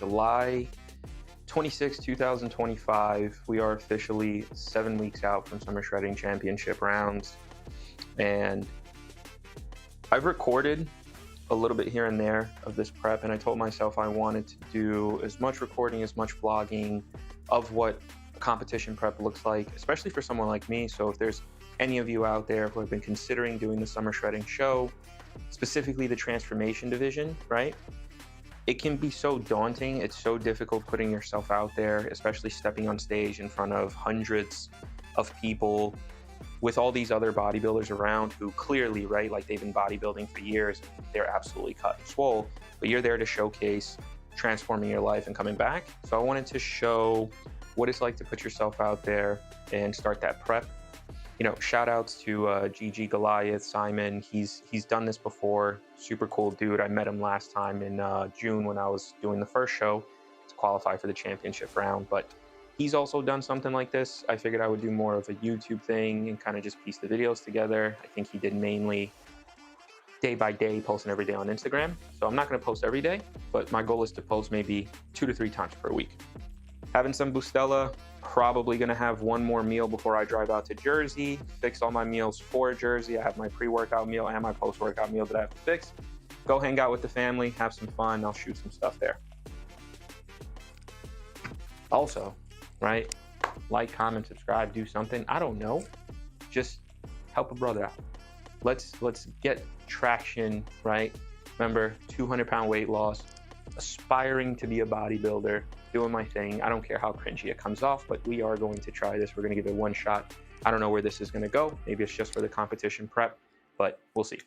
July 26, 2025. We are officially 7 weeks out from Summer Shredding Championship rounds. And I've recorded a little bit here and there of this prep, and I told myself I wanted to do as much recording, as much vlogging of what a competition prep looks like, especially for someone like me. So if there's any of you out there who have been considering doing the Summer Shredding show, specifically the transformation division, right? It can be so daunting. It's so difficult putting yourself out there, especially stepping on stage in front of hundreds of people with all these other bodybuilders around who clearly, right, like they've been bodybuilding for years, they're absolutely cut and swole, but you're there to showcase transforming your life and coming back. So I wanted to show what it's like to put yourself out there and start that prep. You know, shout outs to GG Goliath, Simon. He's done this before. Super cool dude. I met him last time in June when I was doing the first show to qualify for the championship round. But he's also done something like this. I figured I would do more of a YouTube thing and kind of just piece the videos together. I think he did mainly day by day, posting every day on Instagram. So I'm not going to post every day, but my goal is to post maybe 2 to 3 times per week. Having some Bustela, probably gonna have one more meal before I drive out to Jersey, fix all my meals for Jersey. I have my pre-workout meal and my post-workout meal that I have to fix. Go hang out with the family, have some fun. I'll shoot some stuff there. Also, right, like, comment, subscribe, do something. I don't know, just help a brother out. Let's get traction, right? Remember, 200-pound weight loss, aspiring to be a bodybuilder, doing my thing. I don't care how cringy it comes off, but we are going to try this. We're going to give it one shot. I don't know where this is going to go. Maybe it's just for the competition prep, but we'll see.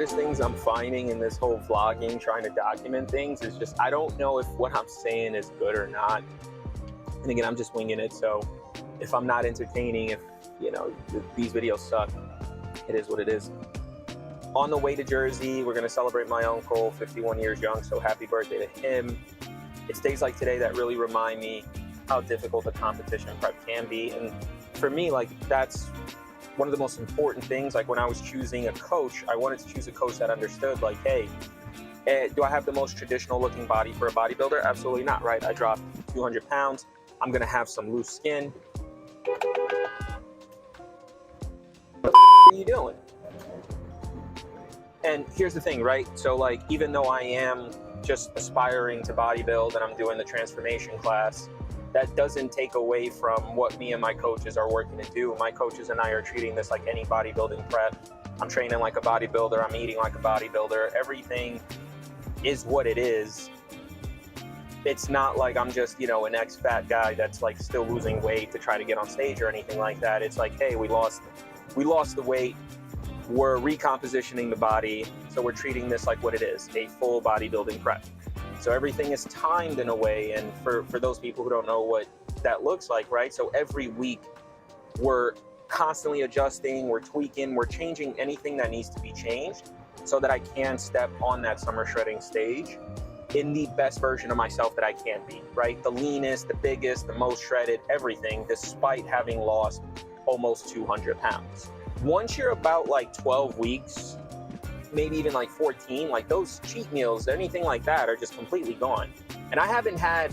Things I'm finding in this whole vlogging, trying to document things, is just I don't know if what I'm saying is good or not. And again, I'm just winging it, so if I'm not entertaining, if you know these videos suck, it is what it is. On the way to Jersey, we're going to celebrate my uncle, 51 years young, so happy birthday to him. It's days like today that really remind me how difficult the competition prep can be, and for me, like, that's one of the most important things. Like when I was choosing a coach, I wanted to choose a coach that understood, like, hey, do I have the most traditional looking body for a bodybuilder? Absolutely not, right? I dropped 200 pounds. I'm gonna have some loose skin. What the are you doing? And here's the thing, right? So like, even though I am just aspiring to bodybuild and I'm doing the transformation class, that doesn't take away from what me and my coaches are working to do. My coaches and I are treating this like any bodybuilding prep. I'm training like a bodybuilder. I'm eating like a bodybuilder. Everything is what it is. It's not like I'm just, you know, an ex-fat guy that's like still losing weight to try to get on stage or anything like that. It's like, hey, we lost the weight. We're recompositioning the body. So we're treating this like what it is, a full bodybuilding prep. So everything is timed in a way, and for those people who don't know what that looks like, right? So every week we're constantly adjusting, we're tweaking, we're changing anything that needs to be changed so that I can step on that summer shredding stage in the best version of myself that I can be, right? The leanest, the biggest, the most shredded, everything, despite having lost almost 200 pounds. Once you're about like 12 weeks, maybe even like 14, like those cheat meals, anything like that are just completely gone. And I haven't had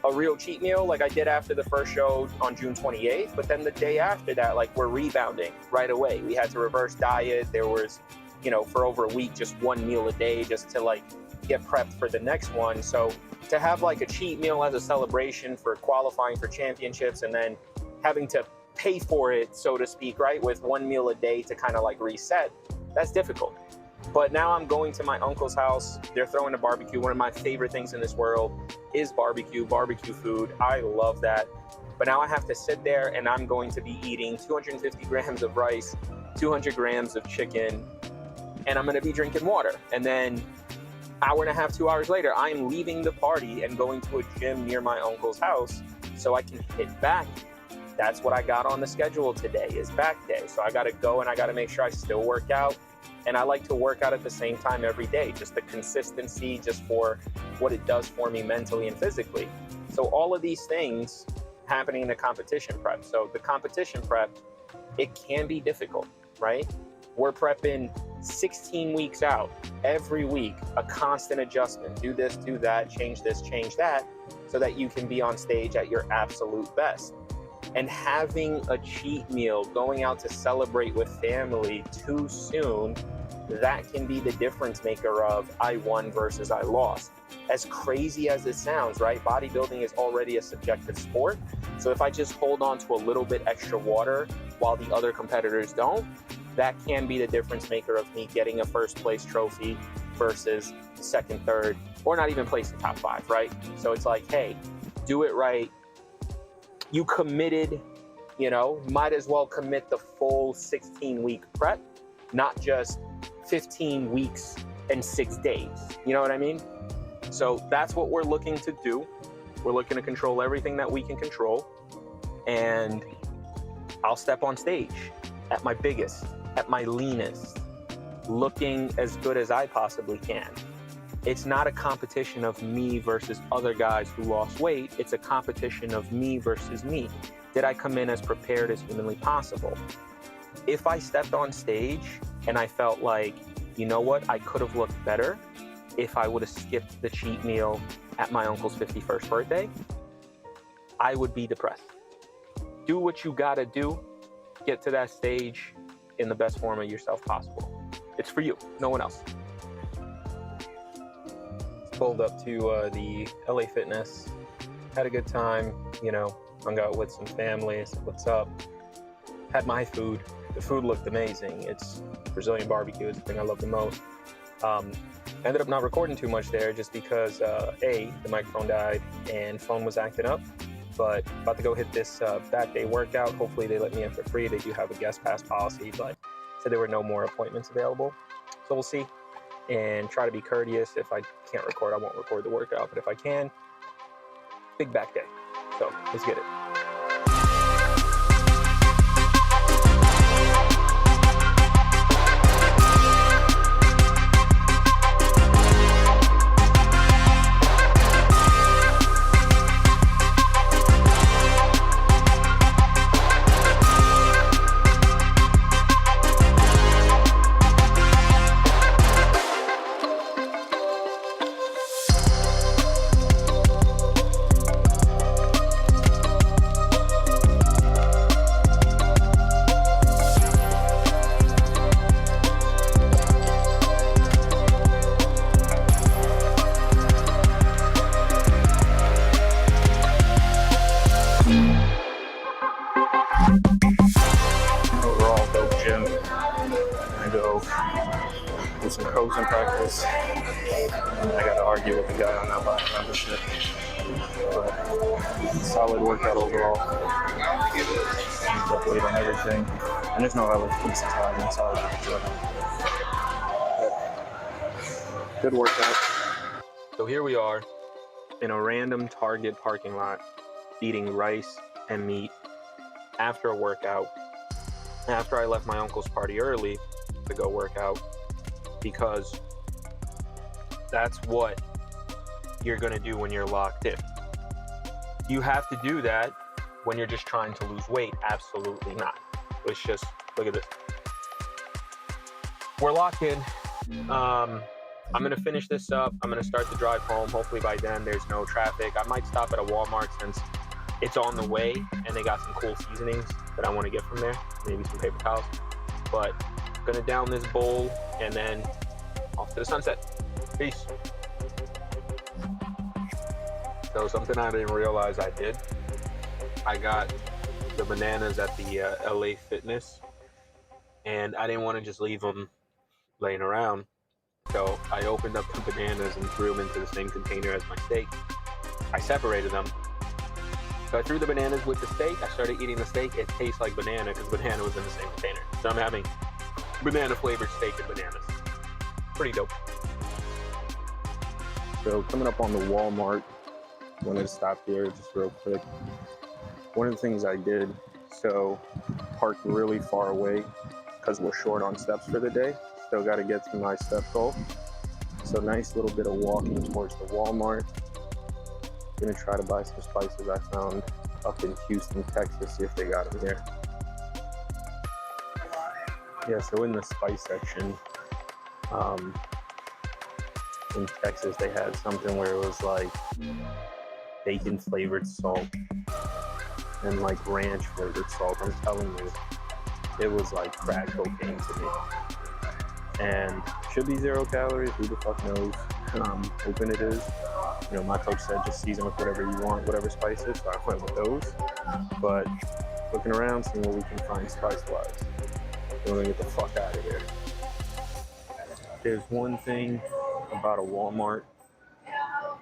a real cheat meal like I did after the first show on June 28th, but then the day after that, like, we're rebounding right away. We had to reverse diet. There was, you know, for over a week, just one meal a day just to like get prepped for the next one. So to have like a cheat meal as a celebration for qualifying for championships and then having to pay for it, so to speak, right, with one meal a day to kind of like reset, that's difficult. But now I'm going to my uncle's house. They're throwing a barbecue. One of my favorite things in this world is barbecue food. I love that. But now I have to sit there and I'm going to be eating 250 grams of rice, 200 grams of chicken, and I'm going to be drinking water. And then hour and a half, 2 hours later, I'm leaving the party and going to a gym near my uncle's house so I can hit back. That's what I got on the schedule today, is back day. So I got to go and I got to make sure I still work out. And I like to work out at the same time every day, just the consistency, just for what it does for me mentally and physically. So all of these things happening in the competition prep. So the competition prep, it can be difficult, right? We're prepping 16 weeks out every week, a constant adjustment. Do this, do that, change this, change that, so that you can be on stage at your absolute best. And having a cheat meal, going out to celebrate with family too soon, that can be the difference maker of I won versus I lost. As crazy as it sounds, right? Bodybuilding is already a subjective sport. So if I just hold on to a little bit extra water while the other competitors don't, that can be the difference maker of me getting a first place trophy versus second, third, or not even place in top 5, right? So it's like, hey, do it right. You committed, you know, might as well commit the full 16-week prep, not just 15 weeks and 6 days. You know what I mean? So that's what we're looking to do. We're looking to control everything that we can control. And I'll step on stage at my biggest, at my leanest, looking as good as I possibly can. It's not a competition of me versus other guys who lost weight. It's a competition of me versus me. Did I come in as prepared as humanly possible? If I stepped on stage and I felt like, you know what, I could have looked better if I would have skipped the cheat meal at my uncle's 51st birthday, I would be depressed. Do what you gotta do. Get to that stage in the best form of yourself possible. It's for you, no one else. Pulled up to the LA Fitness, had a good time, you know, hung out with some family, said what's up, had my food. The food looked amazing. It's Brazilian barbecue, it's the thing I love the most. Ended up not recording too much there just because A, the microphone died and phone was acting up, but about to go hit this back day workout. Hopefully they let me in for free. They do have a guest pass policy, but said there were no more appointments available. So we'll see. And try to be courteous. If I can't record, I won't record the workout. But if I can, big back day. So let's get it. Some coaching practice. I got to argue with the guy on that last membership, but solid workout overall. Up weight on everything, and there's no other pieces on it. Solid. Good workout. So here we are in a random Target parking lot, eating rice and meat after a workout. After I left my uncle's party early to go work out, because that's what you're going to do when you're locked in. You have to do that when you're just trying to lose weight. Absolutely not. It's just, look at this. We're locked in. I'm going to finish this up. I'm going to start the drive home. Hopefully by then there's no traffic. I might stop at a Walmart since it's on the way and they got some cool seasonings that I want to get from there. Maybe some paper towels. But gonna down this bowl and then off to the sunset. Peace. So something I didn't realize I did. I got the bananas at the LA Fitness, and I didn't want to just leave them laying around. So I opened up the bananas and threw them into the same container as my steak. I separated them. So I threw the bananas with the steak. I started eating the steak. It tastes like banana because banana was in the same container. So I'm having banana flavored steak and bananas. Pretty dope. So coming up on the Walmart wanted to stop here just real quick. One of the things I did, so parked really far away because we're short on steps for the day. Still got to get to my step goal. So nice little bit of walking towards the Walmart. Gonna try to buy some spices I found up in Houston, Texas, see if they got them here. Yeah, so in the spice section, in Texas, they had something where it was like bacon flavored salt and like ranch flavored salt. I'm telling you, it was like crack cocaine to me. And should be 0 calories, who the fuck knows? Hoping it is. You know, my coach said just season with whatever you want, whatever spices, so I went with those. But looking around, seeing what we can find spice-wise. We're gonna get the fuck out of here. There's one thing about a Walmart.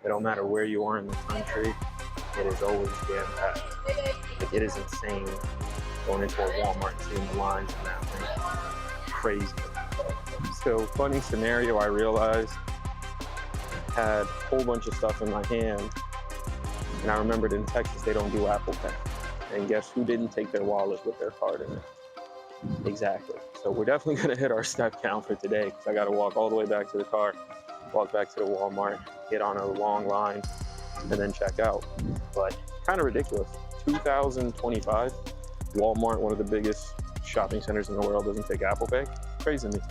It don't matter where you are in the country, it is always jam-packed. Like, it is insane going into a Walmart and seeing the lines in that thing. Crazy. So, funny scenario, I realized had a whole bunch of stuff in my hand, and I remembered in Texas they don't do Apple Pay. And guess who didn't take their wallet with their card in it? Exactly. So we're definitely gonna hit our step count for today because I gotta walk all the way back to the car, walk back to the Walmart, get on a long line, and then check out. But kind of ridiculous. 2025, Walmart, one of the biggest shopping centers in the world, doesn't take Apple Pay. Crazy to me.